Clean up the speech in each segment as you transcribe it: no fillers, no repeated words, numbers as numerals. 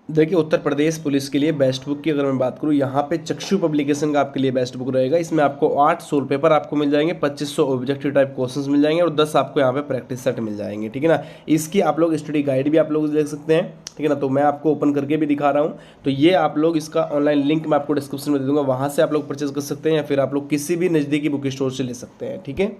देखिए, उत्तर प्रदेश पुलिस के लिए बेस्ट बुक की अगर मैं बात करूँ, यहाँ पे चक्षु पब्लिकेशन का आपके लिए बेस्ट बुक रहेगा। इसमें आपको 8 सोल पेपर आपको मिल जाएंगे, 2500 ऑब्जेक्टिव टाइप क्वेश्चंस मिल जाएंगे और 10 आपको यहाँ पे प्रैक्टिस सेट मिल जाएंगे, ठीक है ना। इसकी आप लोग स्टडी गाइड भी आप लोग देख सकते हैं, ठीक है ना। तो मैं आपको ओपन करके भी दिखा रहा हूँ। तो ये आप लोग इसका ऑनलाइन लिंक मैं आपको डिस्क्रिप्शन में दे दूँगा, वहाँ से आप लोग परचेज कर सकते हैं या फिर आप लोग किसी भी नज़दीकी बुक स्टोर से ले सकते हैं, ठीक है।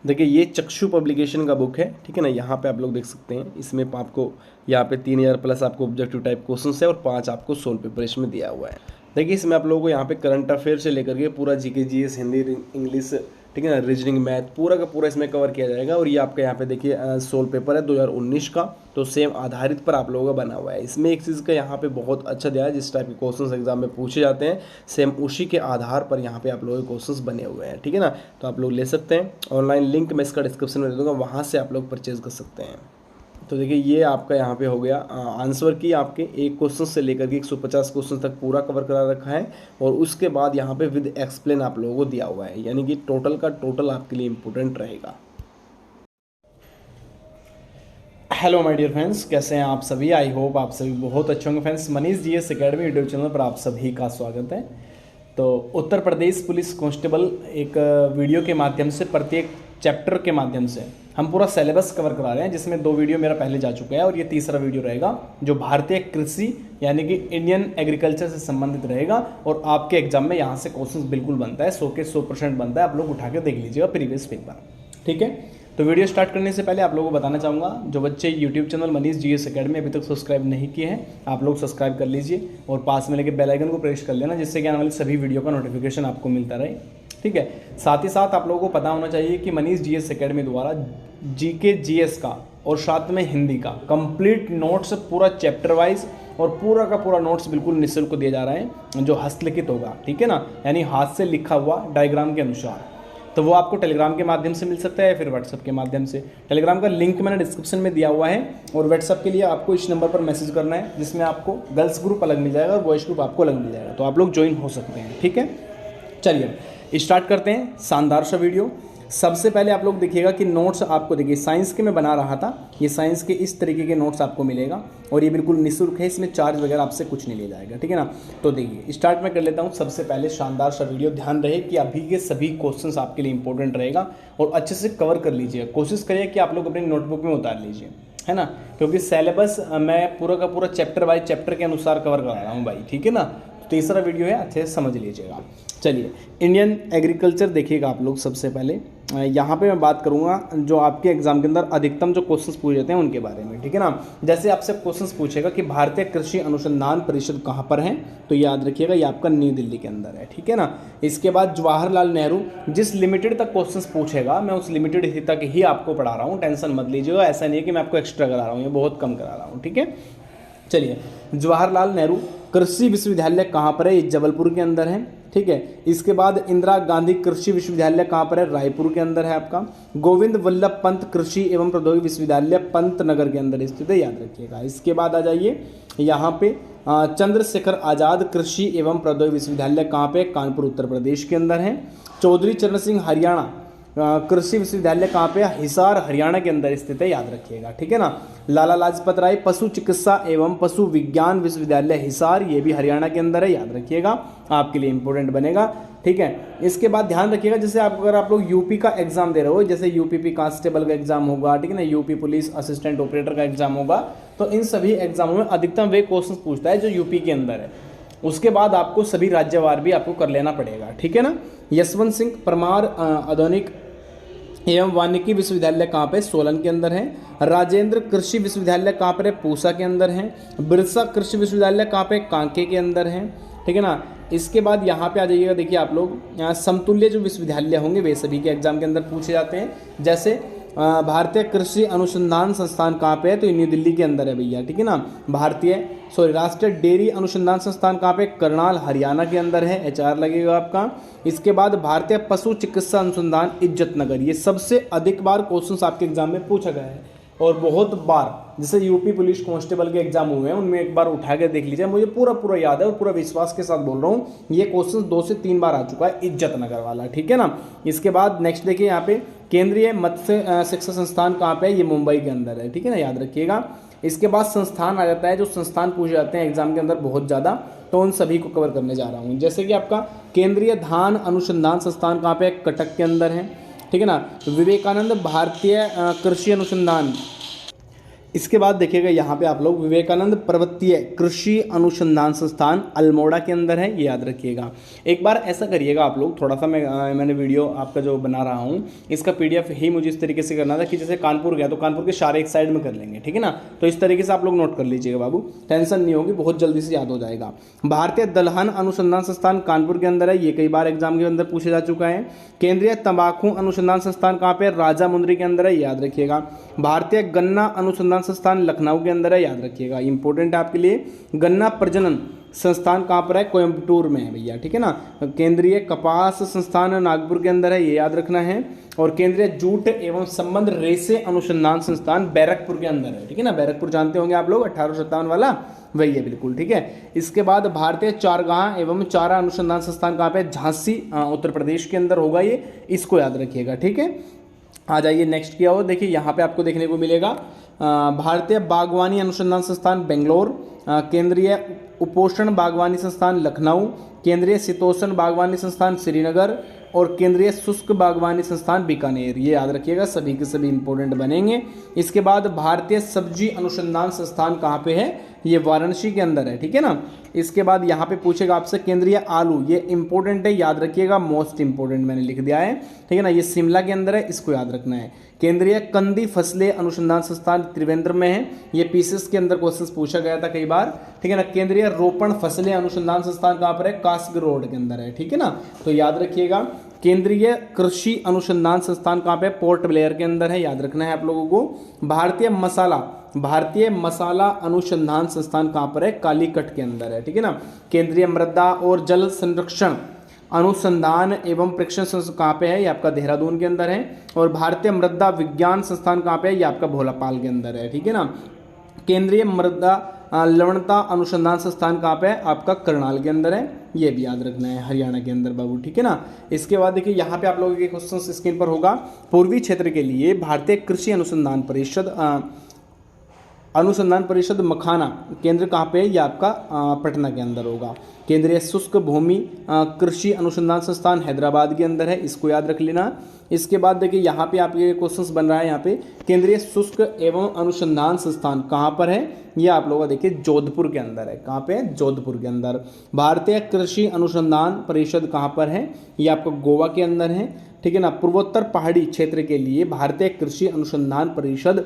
देखिए, ये चक्षु पब्लिकेशन का बुक है, ठीक है ना। यहाँ पे आप लोग देख सकते हैं, इसमें आपको यहाँ पे 3000 प्लस आपको ऑब्जेक्टिव टाइप क्वेश्चन है और 5 आपको सोल पेपर इसमें दिया हुआ है। देखिए, इसमें आप लोगों को यहाँ पे करंट अफेयर से लेकर के पूरा जीके जीएस हिंदी इंग्लिश, ठीक है ना, रीजनिंग मैथ पूरा का पूरा इसमें कवर किया जाएगा। और ये आपका यहाँ पे देखिए सोल पेपर है 2019 का, तो सेम आधारित पर आप लोगों का बना हुआ है। इसमें एक चीज़ का यहाँ पे बहुत अच्छा दिया है, जिस टाइप के क्वेश्चंस एग्जाम में पूछे जाते हैं सेम उसी के आधार पर यहाँ पे आप लोगों के क्वेश्चंस बने हुए हैं, ठीक है ना। तो आप लोग ले सकते हैं, ऑनलाइन लिंक मैं इसका डिस्क्रिप्शन में दे दूँगा, वहाँ से आप लोग परचेज कर सकते हैं। तो देखिए, ये आपका यहाँ पे हो गया आंसर की आपके एक क्वेश्चन से लेकर के 150 क्वेश्चन तक पूरा कवर करा रखा है। और उसके बाद यहाँ पे विद एक्सप्लेन आप लोगों को दिया हुआ है, यानी कि टोटल का टोटल आपके लिए इंपॉर्टेंट रहेगा। हेलो माय डियर फ्रेंड्स, कैसे हैं आप सभी। आई होप आप सभी बहुत अच्छे होंगे। Friends, Manish GS academy YouTube channel पर आप सभी का स्वागत है। तो उत्तर प्रदेश पुलिस कांस्टेबल एक वीडियो के माध्यम से प्रत्येक चैप्टर के माध्यम से हम पूरा सिलेबस कवर करा रहे हैं, जिसमें 2 वीडियो मेरा पहले जा चुका है और ये तीसरा वीडियो रहेगा जो भारतीय कृषि यानी कि इंडियन एग्रीकल्चर से संबंधित रहेगा। और आपके एग्जाम में यहाँ से क्वेश्चन बिल्कुल बनता है, 100 के 100% बनता है। आप लोग उठा के देख लीजिएगा प्रीवियस पेपर, ठीक है। तो वीडियो स्टार्ट करने से पहले आप लोगों को बताना चाहूँगा, जो बच्चे YouTube channel Manish GS academy अभी तक सब्सक्राइब नहीं किए हैं, आप लोग सब्सक्राइब कर लीजिए और पास में लेके बेल आइकन को प्रेस कर लेना, जिससे कि आने वाली सभी वीडियो का नोटिफिकेशन आपको मिलता रहे, ठीक है। साथ ही साथ आप लोगों को पता होना चाहिए कि मनीष जीएस एकेडमी द्वारा जीके जीएस का और साथ में हिंदी का कंप्लीट नोट्स पूरा चैप्टर वाइज और पूरा का पूरा नोट्स बिल्कुल निःशुल्क को दिए जा रहे हैं, जो हस्तलिखित होगा, ठीक है ना, यानी हाथ से लिखा हुआ डायग्राम के अनुसार। तो वो आपको टेलीग्राम के माध्यम से मिल सकता है या फिर व्हाट्सअप के माध्यम से। टेलीग्राम का लिंक मैंने डिस्क्रिप्शन में दिया हुआ है और व्हाट्सअप के लिए आपको इस नंबर पर मैसेज करना है, जिसमें आपको गर्ल्स ग्रुप अलग मिल जाएगा और बॉयज़ ग्रुप आपको अलग मिल जाएगा। तो आप लोग ज्वाइन हो सकते हैं, ठीक है। चलिए स्टार्ट करते हैं शानदार सा वीडियो। सबसे पहले आप लोग देखिएगा कि नोट्स आपको देखिए, साइंस के मैं बना रहा था, ये साइंस के इस तरीके के नोट्स आपको मिलेगा और ये बिल्कुल निःशुल्क है, इसमें चार्ज वगैरह आपसे कुछ नहीं लिया जाएगा, ठीक है ना। तो देखिए स्टार्ट मैं कर लेता हूँ। सबसे पहले शानदार सा वीडियो, ध्यान रहे कि अभी के सभी क्वेश्चंस आपके लिए इंपॉर्टेंट रहेगा और अच्छे से कवर कर लीजिए। कोशिश करिए कि आप लोग अपनी नोटबुक में उतार लीजिए, है ना, क्योंकि सिलेबस मैं पूरा का पूरा चैप्टर वाइज चैप्टर के अनुसार कवर करा रहा हूँ भाई, ठीक है ना। तीसरा वीडियो है, अच्छे से समझ लीजिएगा। चलिए, इंडियन एग्रीकल्चर देखिएगा आप लोग। सबसे पहले यहाँ पे मैं बात करूँगा जो आपके एग्जाम के अंदर अधिकतम जो क्वेश्चंस पूछे जाते हैं उनके बारे में, ठीक है ना। जैसे आपसे क्वेश्चंस पूछेगा कि भारतीय कृषि अनुसंधान परिषद कहाँ पर है, तो याद रखिएगा ये आपका न्यू दिल्ली के अंदर है, ठीक है ना। इसके बाद जवाहरलाल नेहरू, जिस लिमिटेड तक क्वेश्चंस पूछेगा मैं उस लिमिटेड तक ही आपको पढ़ा रहा हूँ, टेंशन मत लीजिएगा। ऐसा नहीं है कि मैं आपको एक्स्ट्रा करा रहा हूँ, ये बहुत कम करा रहा हूँ, ठीक है। चलिए, जवाहरलाल नेहरू कृषि विश्वविद्यालय कहाँ पर है, ये जबलपुर के अंदर है, ठीक है। इसके बाद इंदिरा गांधी कृषि विश्वविद्यालय कहाँ पर है, रायपुर के अंदर है आपका। गोविंद वल्लभ पंत कृषि एवं प्रौद्योगिकी विश्वविद्यालय पंतनगर के अंदर स्थित है, याद रखिएगा। इसके बाद आ जाइए यहाँ पे चंद्रशेखर आजाद कृषि एवं प्रौद्योगिकी विश्वविद्यालय कहाँ पे, कानपुर उत्तर प्रदेश के अंदर है। चौधरी चरण सिंह हरियाणा कृषि विश्वविद्यालय कहाँ पे, हिसार हरियाणा के अंदर स्थित है, याद रखिएगा, ठीक है ना। लाला लाजपत राय पशु चिकित्सा एवं पशु विज्ञान विश्वविद्यालय हिसार, ये भी हरियाणा के अंदर है, याद रखिएगा, आपके लिए इंपॉर्टेंट बनेगा, ठीक है। इसके बाद ध्यान रखिएगा, जैसे अगर आप लोग यूपी का एग्जाम दे रहे हो, जैसे यूपीपी कांस्टेबल का एग्जाम होगा, ठीक है ना, यूपी पुलिस असिस्टेंट ऑपरेटर का एग्जाम होगा, तो इन सभी एग्जामों में अधिकतम वे क्वेश्चन पूछता है जो यूपी के अंदर है। उसके बाद आपको सभी राज्यवार भी आपको कर लेना पड़ेगा, ठीक है ना। यशवंत सिंह परमार आधुनिक एवं वानिकी विश्वविद्यालय कहाँ पे, सोलन के अंदर है। राजेंद्र कृषि विश्वविद्यालय कहाँ पर है, पूसा के अंदर है। बिरसा कृषि विश्वविद्यालय कहाँ पे, कांके के अंदर है, ठीक है ना। इसके बाद यहाँ पे आ जाइएगा, देखिए आप लोग यहाँ समतुल्य जो विश्वविद्यालय होंगे वे सभी के एग्जाम के अंदर पूछे जाते हैं। जैसे भारतीय कृषि अनुसंधान संस्थान कहाँ पे है, तो न्यू दिल्ली के अंदर है भैया, ठीक है ना। राष्ट्रीय डेयरी अनुसंधान संस्थान कहाँ पे, करनाल हरियाणा के अंदर है, HR लगेगा आपका। इसके बाद भारतीय पशु चिकित्सा अनुसंधान इज्जतनगर, ये सबसे अधिक बार क्वेश्चंस आपके एग्जाम में पूछा गया है और बहुत बार, जैसे यूपी पुलिस कांस्टेबल के एग्जाम हुए हैं उनमें एक बार उठा के देख लीजिए, मुझे पूरा याद है और पूरा विश्वास के साथ बोल रहा हूँ, ये क्वेश्चन 2 से 3 बार आ चुका है, इज्जतनगर वाला, ठीक है ना। इसके बाद नेक्स्ट देखिए यहाँ पे केंद्रीय मत्स्य शिक्षा संस्थान कहाँ पे है, ये मुंबई के अंदर है, ठीक है ना, याद रखिएगा। इसके बाद संस्थान आ जाता है, जो संस्थान पूछे जाते हैं एग्जाम के अंदर बहुत ज़्यादा, तो उन सभी को कवर करने जा रहा हूँ। जैसे कि आपका केंद्रीय धान अनुसंधान संस्थान कहाँ पे है, कटक के अंदर है, ठीक है ना। विवेकानंद भारतीय कृषि अनुसंधान, इसके बाद देखिएगा यहाँ पे आप लोग विवेकानंद पर्वतीय कृषि अनुसंधान संस्थान अल्मोड़ा के अंदर है, ये याद रखिएगा। एक बार ऐसा करिएगा आप लोग, थोड़ा सा मैंने वीडियो आपका जो बना रहा हूँ इसका PDF ही मुझे इस तरीके से करना था कि जैसे कानपुर गया तो कानपुर के सारे एक साइड में कर लेंगे, ठीक है ना। तो इस तरीके से आप लोग नोट कर लीजिएगा बाबू, टेंशन नहीं होगी, बहुत जल्दी से याद हो जाएगा। भारतीय दलहन अनुसंधान संस्थान कानपुर के अंदर है, ये कई बार एग्जाम के अंदर पूछा जा चुका है। केंद्रीय तंबाकू अनुसंधान संस्थान कहाँ पे, राजा मुंदरी के अंदर है, याद रखिएगा। भारतीय गन्ना अनुसंधान संस्थान लखनऊ के अंदर है, याद रखिएगा, इंपॉर्टेंट है आपके लिए। गन्ना प्रजनन संस्थान कहाँ पर है, कोयम्बटूर में है भैया, ठीक है ना। केंद्रीय कपास संस्थान नागपुर के अंदर है, ये याद रखना है। और केंद्रीय जूट एवं संबंध रेशे अनुसंधान संस्थान बैरकपुर के अंदर है, ठीक है ना। बैरकपुर जानते होंगे आप लोग, 1857 वाला वही है, बिल्कुल ठीक है। इसके बाद भारतीय चारागाह एवं चारा अनुसंधान संस्थान कहाँ पे, झांसी उत्तर प्रदेश के अंदर होगा ये, इसको याद रखिएगा, ठीक है। आ जाइए नेक्स्ट क्या हो, देखिए यहाँ पे आपको देखने को मिलेगा भारतीय बागवानी अनुसंधान संस्थान बेंगलोर, केंद्रीय उपोषण बागवानी संस्थान लखनऊ, केंद्रीय शीतोष्ण बागवानी संस्थान श्रीनगर और केंद्रीय शुष्क बागवानी संस्थान बीकानेर, ये याद रखिएगा, सभी के सभी इंपॉर्टेंट बनेंगे। इसके बाद भारतीय सब्जी अनुसंधान संस्थान कहाँ पे है, ये वाराणसी के अंदर है, ठीक है ना। इसके बाद यहाँ पे पूछेगा आपसे केंद्रीय आलू, ये इंपॉर्टेंट है, याद रखिएगा, मोस्ट इंपॉर्टेंट मैंने लिख दिया है, ठीक है ना। ये शिमला के अंदर है, इसको याद रखना है। केंद्रीय कंदी फसलें अनुसंधान संस्थान त्रिवेंद्र में है, ये पीसीएस के अंदर क्वेश्चन पूछा गया था कई बार, ठीक है ना। केंद्रीय रोपण फसलें अनुसंधान संस्थान कहाँ पर है, कासगरोड के अंदर है, ठीक है ना। तो याद रखिएगा। केंद्रीय कृषि अनुसंधान संस्थान कहाँ पे, पोर्ट ब्लेयर के अंदर है, याद रखना है आप लोगों को। भारतीय मसाला अनुसंधान संस्थान कहाँ पर है, कालीकट के अंदर है, ठीक है ना। केंद्रीय मृदा और जल संरक्षण अनुसंधान एवं प्रशिक्षण संस्थान कहाँ पे है, ये आपका देहरादून के अंदर है। और भारतीय मृदा विज्ञान संस्थान कहाँ पे है, ये आपका भोलापाल के अंदर है, ठीक है ना। केंद्रीय मृदा लवणता अनुसंधान संस्थान कहाँ पे है, आपका करनाल के अंदर है, ये भी याद रखना है, हरियाणा के अंदर बाबू, ठीक है ना। इसके बाद देखिए यहाँ पे आप लोगों के क्वेश्चन स्क्रीन पर होगा। पूर्वी क्षेत्र के लिए भारतीय कृषि अनुसंधान परिषद मखाना केंद्र कहाँ पे है, ये आपका पटना के अंदर होगा। केंद्रीय शुष्क भूमि कृषि अनुसंधान संस्थान हैदराबाद के अंदर है, इसको याद रख लेना। इसके बाद देखिए यहाँ पे आपके क्वेश्चंस बन रहा है, यहाँ पे केंद्रीय शुष्क एवं अनुसंधान संस्थान कहाँ पर है, ये आप लोगों का देखिए जोधपुर के अंदर है, कहाँ पे है, जोधपुर के अंदर। भारतीय कृषि अनुसंधान परिषद कहाँ पर है, ये आपका गोवा के अंदर है, ठीक है ना। पूर्वोत्तर पहाड़ी क्षेत्र के लिए भारतीय कृषि अनुसंधान परिषद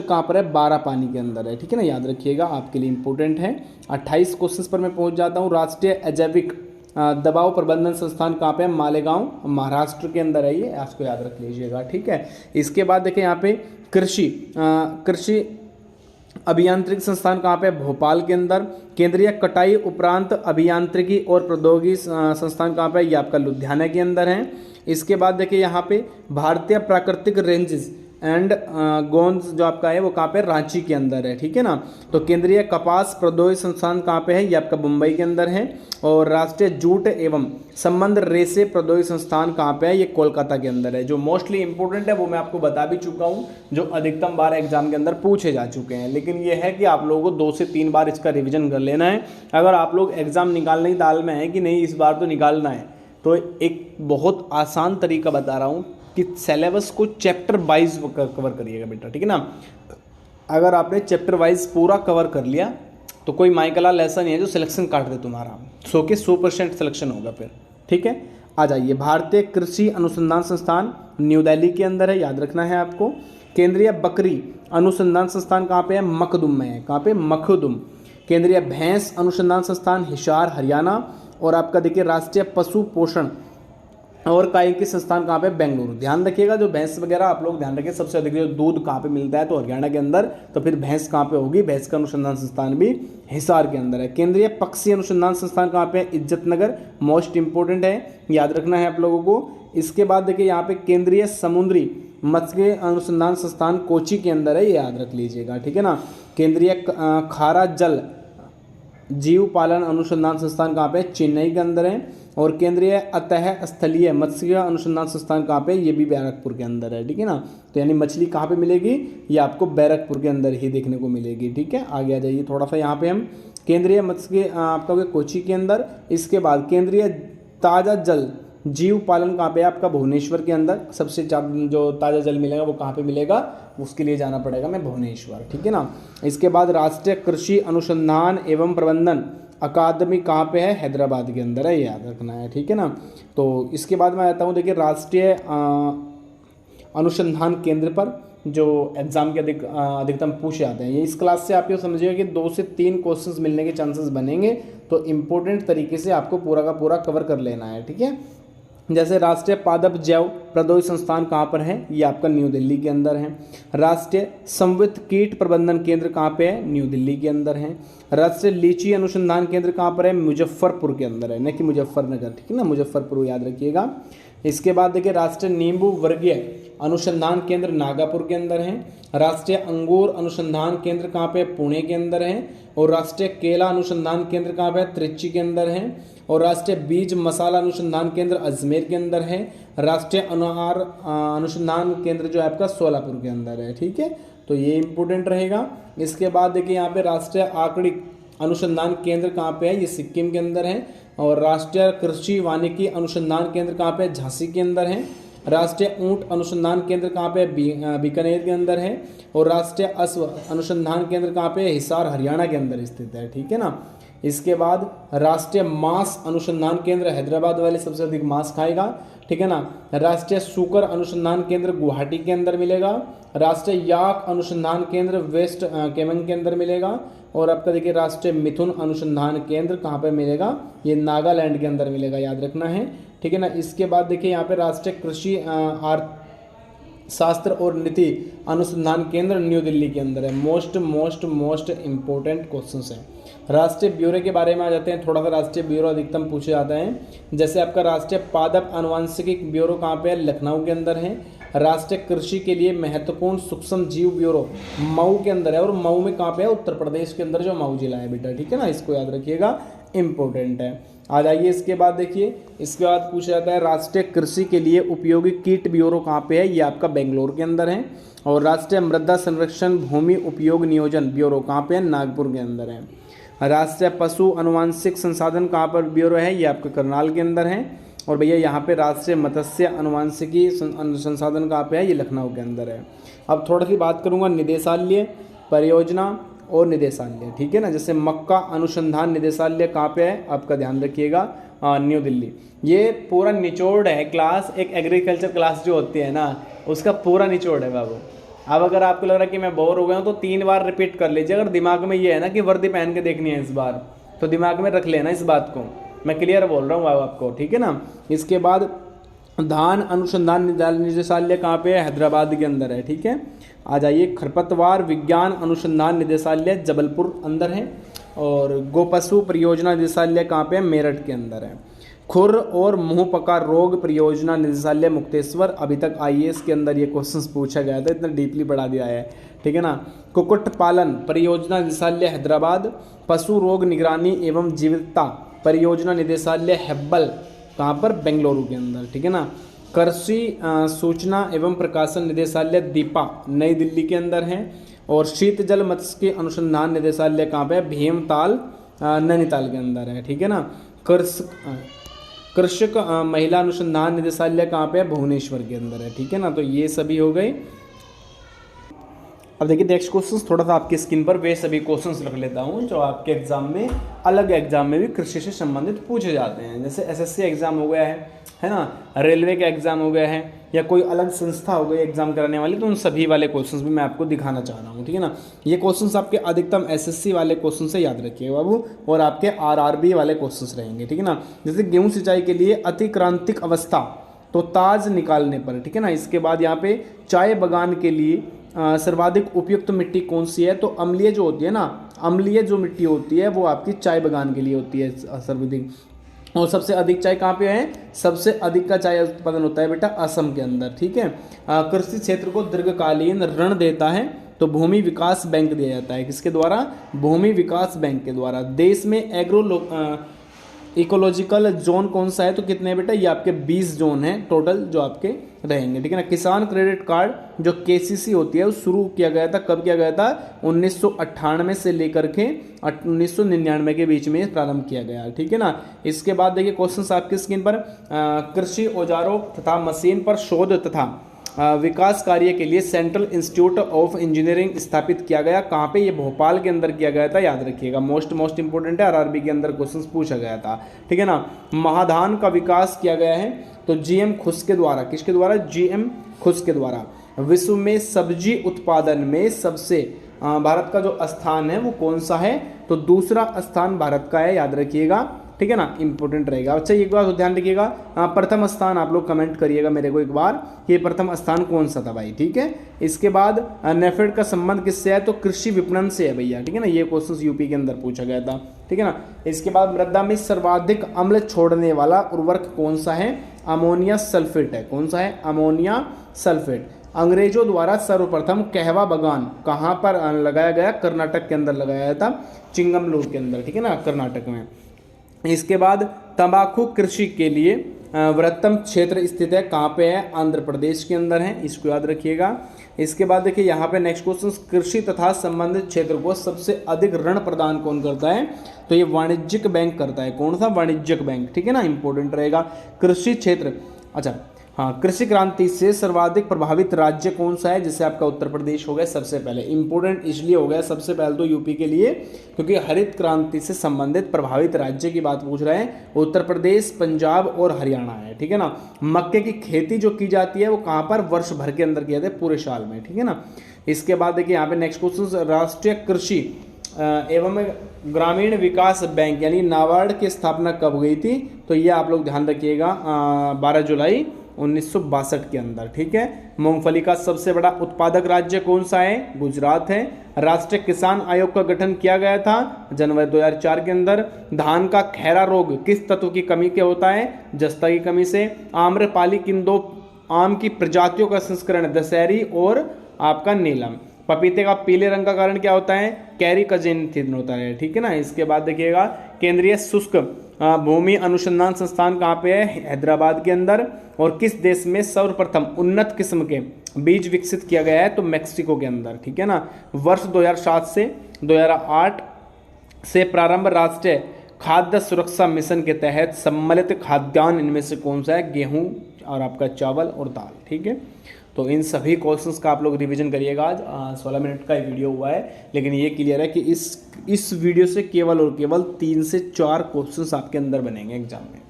कहाँ पर है, बारापानी के अंदर है, ठीक है ना, याद रखिएगा, आपके लिए इंपॉर्टेंट है। 28 क्वेश्चन पर मैं पहुंच जाता हूँ। राष्ट्रीय अजैविक दबाव प्रबंधन संस्थान कहाँ पे है, मालेगांव महाराष्ट्र के अंदर है, ये आपको याद रख लीजिएगा, ठीक है। इसके बाद देखिए यहाँ पे कृषि अभियांत्रिकी संस्थान कहाँ पे है, भोपाल के अंदर। केंद्रीय कटाई उपरांत अभियांत्रिकी और प्रौद्योगिकी संस्थान कहाँ पे है, ये आपका लुधियाना के अंदर है। इसके बाद देखिए यहाँ पे भारतीय प्राकृतिक रेंजेस एंड गोंज जो आपका है वो कहाँ पे, रांची के अंदर है, ठीक है ना। तो केंद्रीय कपास प्रौद्योगिकी संस्थान कहाँ पे है, ये आपका मुंबई के अंदर है। और राष्ट्रीय जूट एवं संबंध रेशे प्रौद्योगिकी संस्थान कहाँ पे है, ये कोलकाता के अंदर है। जो मोस्टली इंपॉर्टेंट है वो मैं आपको बता भी चुका हूँ, जो अधिकतम बार एग्जाम के अंदर पूछे जा चुके हैं। लेकिन ये है कि आप लोगों को 2 से 3 बार इसका रिविजन कर लेना है। अगर आप लोग एग्जाम निकालने की दाल में है कि नहीं इस बार तो निकालना है, तो एक बहुत आसान तरीका बता रहा हूँ कि सिलेबस को चैप्टर वाइज कवर करिएगा बेटा, ठीक है ना। अगर आपने चैप्टर वाइज पूरा कवर कर लिया तो कोई माइकलाल ऐसा नहीं है जो सिलेक्शन काट दे तुम्हारा, 100 के 100% सिलेक्शन होगा फिर, ठीक है। आ जाइए, भारतीय कृषि अनुसंधान संस्थान न्यू दिल्ली के अंदर है, याद रखना है आपको। केंद्रीय बकरी अनुसंधान संस्थान कहाँ पे है, मखदुम में है, कहाँ पे, मखदुम। केंद्रीय भैंस अनुसंधान संस्थान हिसार हरियाणा। और आपका देखिए राष्ट्रीय पशु पोषण और कायिकी संस्थान कहाँ पे, बेंगलुरु। ध्यान रखिएगा, जो भैंस वगैरह आप लोग ध्यान रखिए, सबसे अधिक जो दूध कहाँ पे मिलता है तो हरियाणा के अंदर, तो फिर भैंस कहाँ पे होगी, भैंस का अनुसंधान संस्थान भी हिसार के अंदर है। केंद्रीय पक्षी अनुसंधान संस्थान कहाँ पे, इज्जतनगर, मोस्ट इंपोर्टेंट है, याद रखना है आप लोगों को। इसके बाद देखिए यहाँ पे केंद्रीय समुद्री मत्स्य अनुसंधान संस्थान कोची के अंदर है, ये याद रख लीजिएगा, ठीक है ना। केंद्रीय खारा जल जीव पालन अनुसंधान संस्थान कहाँ पे, चेन्नई के अंदर है। और केंद्रीय अतः स्थलीय मत्स्य अनुसंधान संस्थान कहाँ पे, ये भी बैरकपुर के अंदर है, ठीक है ना। तो यानी मछली कहाँ पे मिलेगी, ये आपको बैरकपुर के अंदर ही देखने को मिलेगी, ठीक है। आगे आ जाइए थोड़ा सा, यहाँ पे हम केंद्रीय मत्स्य आपका हो गया कोची के अंदर। इसके बाद केंद्रीय ताज़ा जल जीव पालन कहाँ पे है आपका, भुवनेश्वर के अंदर। सबसे ज़्यादा जो ताज़ा जल मिलेगा वो कहाँ पे मिलेगा, उसके लिए जाना पड़ेगा मैं भुवनेश्वर, ठीक है ना। इसके बाद राष्ट्रीय कृषि अनुसंधान एवं प्रबंधन अकादमी कहाँ पे है, हैदराबाद के अंदर है, याद रखना है, ठीक है ना। तो इसके बाद मैं आता हूँ, देखिए राष्ट्रीय अनुसंधान केंद्र पर जो एग्जाम के अधिकतम पूछे जाते हैं, ये इस क्लास से आप ये समझिएगा कि 2 से 3 क्वेश्चंस मिलने के चांसेस बनेंगे। तो इम्पोर्टेंट तरीके से आपको पूरा का पूरा कवर कर लेना है, ठीक है। जैसे राष्ट्रीय पादप जैव प्रौद्योगिकी संस्थान कहाँ पर है, ये आपका न्यू दिल्ली के अंदर है। राष्ट्रीय संवित कीट प्रबंधन केंद्र कहाँ पे है, न्यू दिल्ली के अंदर है। राष्ट्रीय लीची अनुसंधान केंद्र कहाँ पर है, मुजफ्फरपुर के अंदर है, न कि मुजफ्फरनगर, ठीक है ना, मुजफ्फरपुर याद रखिएगा। इसके बाद देखिए राष्ट्रीय नींबू वर्गीय अनुसंधान केंद्र नागापुर के अंदर है। राष्ट्रीय अंगूर अनुसंधान केंद्र कहाँ पे, पुणे के अंदर है। और राष्ट्रीय केला अनुसंधान केंद्र कहाँ पे, त्रिची के अंदर है। और राष्ट्रीय बीज मसाला अनुसंधान केंद्र अजमेर के अंदर है। राष्ट्रीय अनार अनुसंधान केंद्र जो है आपका सोलापुर के अंदर है, ठीक है। तो ये इंपॉर्टेंट रहेगा। इसके बाद देखिए यहाँ पे राष्ट्रीय आंकड़िक अनुसंधान केंद्र कहाँ पे है, ये सिक्किम के अंदर है। और राष्ट्रीय कृषि वानिकी अनुसंधान केंद्र कहाँ पे, झांसी के अंदर है। राष्ट्रीय ऊंट अनुसंधान केंद्र कहाँ पे, बीकानेर के अंदर है। और राष्ट्रीय अश्व अनुसंधान केंद्र कहाँ पे, हिसार हरियाणा के अंदर स्थित है, ठीक है ना। इसके बाद राष्ट्रीय मांस अनुसंधान केंद्र हैदराबाद वाले सबसे अधिक मांस खाएगा, ठीक है ना। राष्ट्रीय शुकर अनुसंधान केंद्र गुवाहाटी के अंदर मिलेगा। राष्ट्रीय याक अनुसंधान केंद्र वेस्ट केमंग के अंदर मिलेगा। और आपका देखिए राष्ट्रीय मिथुन अनुसंधान केंद्र कहाँ पर मिलेगा, ये नागालैंड के अंदर मिलेगा, याद रखना है, ठीक है ना। इसके बाद देखिए यहाँ पे राष्ट्रीय कृषि शास्त्र और नीति अनुसंधान केंद्र न्यू दिल्ली के अंदर है। मोस्ट इंपॉर्टेंट क्वेश्चंस हैं। राष्ट्रीय ब्यूरो के बारे में आ जाते हैं, थोड़ा सा राष्ट्रीय ब्यूरो अधिकतम पूछे जाते हैं। जैसे आपका राष्ट्रीय पादप आनुवंशिकी ब्यूरो कहाँ पे है, लखनऊ के अंदर है। राष्ट्रीय कृषि के लिए महत्वपूर्ण सूक्ष्म जीव ब्यूरो मऊ के अंदर है। और मऊ में कहाँ पे है, उत्तर प्रदेश के अंदर जो मऊ जिला है बेटा, ठीक है ना, इसको याद रखिएगा, इंपॉर्टेंट है। आ जाइए इसके बाद देखिए, इसके बाद पूछा जाता है राष्ट्रीय कृषि के लिए उपयोगी कीट ब्यूरो कहाँ पे है, ये आपका बेंगलोर के अंदर है। और राष्ट्रीय मृदा संरक्षण भूमि उपयोग नियोजन ब्यूरो कहाँ पे है, नागपुर के अंदर है। राष्ट्रीय पशु अनुवांशिक संसाधन कहाँ पर ब्यूरो है, ये आपका करनाल के अंदर है। और भैया यहाँ पे राष्ट्रीय मत्स्य अनुवांशिकी संसाधन कहाँ पे है, ये लखनऊ के अंदर है। अब थोड़ी सी बात करूँगा निदेशालय, परियोजना और निदेशालय, ठीक है ना। जैसे मक्का अनुसंधान निदेशालय कहाँ पे है, आपका ध्यान रखिएगा, न्यू दिल्ली। ये पूरा निचोड़ है क्लास, एक एग्रीकल्चर क्लास जो होती है ना, उसका पूरा निचोड़ है बाबू। अब अगर आपको लग रहा है कि मैं बोर हो गया हूँ तो 3 बार रिपीट कर लीजिए। अगर दिमाग में ये है ना कि वर्दी पहन के देखनी है इस बार, तो दिमाग में रख लेना इस बात को, मैं क्लियर बोल रहा हूँ आपको, ठीक है ना। इसके बाद धान अनुसंधान निदेशालय कहाँ पे है, हैदराबाद के अंदर है, ठीक है। आ जाइए खरपतवार विज्ञान अनुसंधान निदेशालय जबलपुर अंदर है। और गोपशु परियोजना निदेशालय कहाँ पे है, मेरठ के अंदर है। खुर और मुंहपका रोग परियोजना निदेशालय मुक्तेश्वर। अभी तक आईएएस के अंदर ये क्वेश्चंस पूछा गया था, इतना डीपली बढ़ा दिया है, ठीक है ना। कुक्कुट पालन परियोजना निदेशालय हैदराबाद। पशु रोग निगरानी एवं जीवितता परियोजना निदेशालय हेब्बल कहाँ पर, बेंगलुरु के अंदर, ठीक है ना। कृषि सूचना एवं प्रकाशन निदेशालय दीपा नई दिल्ली के अंदर है। और शीतजल मत्स्य अनुसंधान निदेशालय कहाँ पे है, भीमताल नैनीताल के अंदर है, ठीक है ना। कृषक महिला अनुसंधान निदेशालय कहाँ पे है, भुवनेश्वर के अंदर है, ठीक है ना। तो ये सभी हो गए। अब देखिए नेक्स्ट क्वेश्चंस थोड़ा सा आपकी स्क्रीन पर वे सभी क्वेश्चंस रख लेता हूँ जो आपके एग्जाम में, अलग एग्जाम में भी कृषि से संबंधित पूछे जाते हैं। जैसे एसएससी एग्जाम हो गया है ना, रेलवे का एग्जाम हो गया है, या कोई अलग संस्था हो गई एग्जाम कराने वाली, तो उन सभी वाले क्वेश्चंस भी मैं आपको दिखाना चाह रहा हूँ, ठीक है ना। ये क्वेश्चंस आपके अधिकतम एसएससी वाले क्वेश्चन से याद रखिए बाबू, और आपके आरआरबी वाले क्वेश्चंस रहेंगे, ठीक है ना। जैसे गेहूँ सिंचाई के लिए अतिक्रांतिक अवस्था तो ताज निकालने पर, ठीक है ना। इसके बाद यहाँ पे चाय बागान के लिए सर्वाधिक उपयुक्त मिट्टी कौन सी है, तो अम्लीय जो होती है ना, अम्लीय जो मिट्टी होती है वो आपकी चाय बागान के लिए होती है सर्वाधिक। और सबसे अधिक चाय कहाँ पे है, सबसे अधिक का चाय उत्पादन होता है बेटा असम के अंदर, ठीक है। कृषि क्षेत्र को दीर्घकालीन ऋण देता है तो भूमि विकास बैंक दिया जाता है। किसके द्वारा? भूमि विकास बैंक के द्वारा। देश में इकोलॉजिकल जोन कौन सा है? तो कितने बेटा? ये आपके 20 जोन हैं टोटल जो आपके रहेंगे, ठीक है ना। किसान क्रेडिट कार्ड जो केसीसी होती है वो शुरू किया गया था, कब किया गया था? 1998 से लेकर के 1999 के बीच में प्रारंभ किया गया, ठीक है ना। इसके बाद देखिए क्वेश्चन आपकी स्क्रीन पर, कृषि औजारों तथा मशीन पर शोध तथा विकास कार्य के लिए सेंट्रल इंस्टीट्यूट ऑफ इंजीनियरिंग स्थापित किया गया। कहाँ पे? ये भोपाल के अंदर किया गया था, याद रखिएगा। मोस्ट इंपोर्टेंट है, आरआरबी के अंदर क्वेश्चंस पूछा गया था, ठीक है ना। महाधान का विकास किया गया है तो जीएम खुश के द्वारा। किसके द्वारा? जीएम खुश के द्वारा। विश्व में सब्जी उत्पादन में सबसे भारत का जो स्थान है वो कौन सा है? तो दूसरा स्थान भारत का है, याद रखिएगा, ठीक है ना। इंपॉर्टेंट रहेगा। अच्छा एक बार तो ध्यान रखिएगा, प्रथम स्थान आप लोग कमेंट करिएगा मेरे को एक बार, ये प्रथम स्थान कौन सा था भाई, ठीक है। इसके बाद नेफेड का संबंध किससे है? तो कृषि विपणन से है भैया, ठीक है ना। ये क्वेश्चन यूपी के अंदर पूछा गया था, ठीक है ना। इसके बाद मृदा में सर्वाधिक अम्ल छोड़ने वाला उर्वरक कौन सा है? अमोनिया सल्फेट है। कौन सा है? Ammonia sulphate. अंग्रेजों द्वारा सर्वप्रथम कहवा बागान कहाँ पर लगाया गया? कर्नाटक के अंदर लगाया गया था, चिंगमलूर के अंदर, ठीक है ना, कर्नाटक में। इसके बाद तंबाकू कृषि के लिए वृहत्तम क्षेत्र स्थित है, कहाँ पे है? आंध्र प्रदेश के अंदर है, इसको याद रखिएगा। इसके बाद देखिए यहाँ पे नेक्स्ट क्वेश्चन, कृषि तथा संबंधित क्षेत्र को सबसे अधिक ऋण प्रदान कौन करता है? तो ये वाणिज्यिक बैंक करता है। कौन सा? वाणिज्यिक बैंक, ठीक है ना, इंपॉर्टेंट रहेगा। कृषि क्षेत्र, अच्छा हाँ, कृषि क्रांति से सर्वाधिक प्रभावित राज्य कौन सा है? जैसे आपका उत्तर प्रदेश हो गया सबसे पहले। इंपॉर्टेंट इसलिए हो गया सबसे पहले तो यूपी के लिए, क्योंकि हरित क्रांति से संबंधित प्रभावित राज्य की बात पूछ रहे हैं। उत्तर प्रदेश, पंजाब और हरियाणा है, ठीक है ना। मक्के की खेती जो की जाती है वो कहाँ पर? वर्ष भर के अंदर किया जाता है, पूरे साल में, ठीक है ना। इसके बाद देखिए यहाँ पे नेक्स्ट क्वेश्चन, राष्ट्रीय कृषि एवं ग्रामीण विकास बैंक यानी नाबार्ड की स्थापना कब हुई थी? तो ये आप लोग ध्यान रखिएगा, 12 जुलाई 1962 के अंदर, ठीक है। मूंगफली का सबसे बड़ा उत्पादक राज्य कौन सा है? गुजरात है। राष्ट्रीय किसान आयोग का गठन किया गया था जनवरी 2004 के अंदर। धान का खैरा रोग किस तत्व की कमी के होता है? जस्ता की कमी से। आम्रपाली किन दो आम की प्रजातियों का संस्करण? दशहरी और आपका नीलम। पपीते का पीले रंग का कारण क्या होता है? कैरी कजेनिथिन होता है, ठीक है ना। इसके बाद देखिएगा, केंद्रीय शुष्क भूमि अनुसंधान संस्थान कहाँ पे है? हैदराबाद के अंदर। और किस देश में सर्वप्रथम उन्नत किस्म के बीज विकसित किया गया है? तो मैक्सिको के अंदर, ठीक है ना। वर्ष 2007 से 2008 से प्रारंभ राष्ट्रीय खाद्य सुरक्षा मिशन के तहत सम्मिलित खाद्यान्न इनमें से कौन सा है? गेहूं और आपका चावल और दाल, ठीक है। तो इन सभी क्वेश्चंस का आप लोग रिवीजन करिएगा। आज 16 मिनट का वीडियो हुआ है, लेकिन ये क्लियर है कि इस वीडियो से केवल और केवल 3 से 4 क्वेश्चंस आपके अंदर बनेंगे एग्जाम में,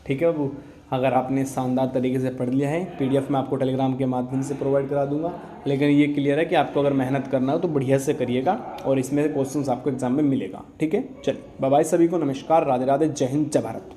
ठीक है बाबू। अगर आपने शानदार तरीके से पढ़ लिया है, पीडीएफ मैं आपको टेलीग्राम के माध्यम से प्रोवाइड करा दूंगा, लेकिन ये क्लियर है कि आपको अगर मेहनत करना हो तो बढ़िया से करिएगा और इसमें क्वेश्चंस आपको एग्जाम में मिलेगा, ठीक है। चलिए बाय बाय सभी को, नमस्कार, राधे राधे, जय हिंद, जय भारत।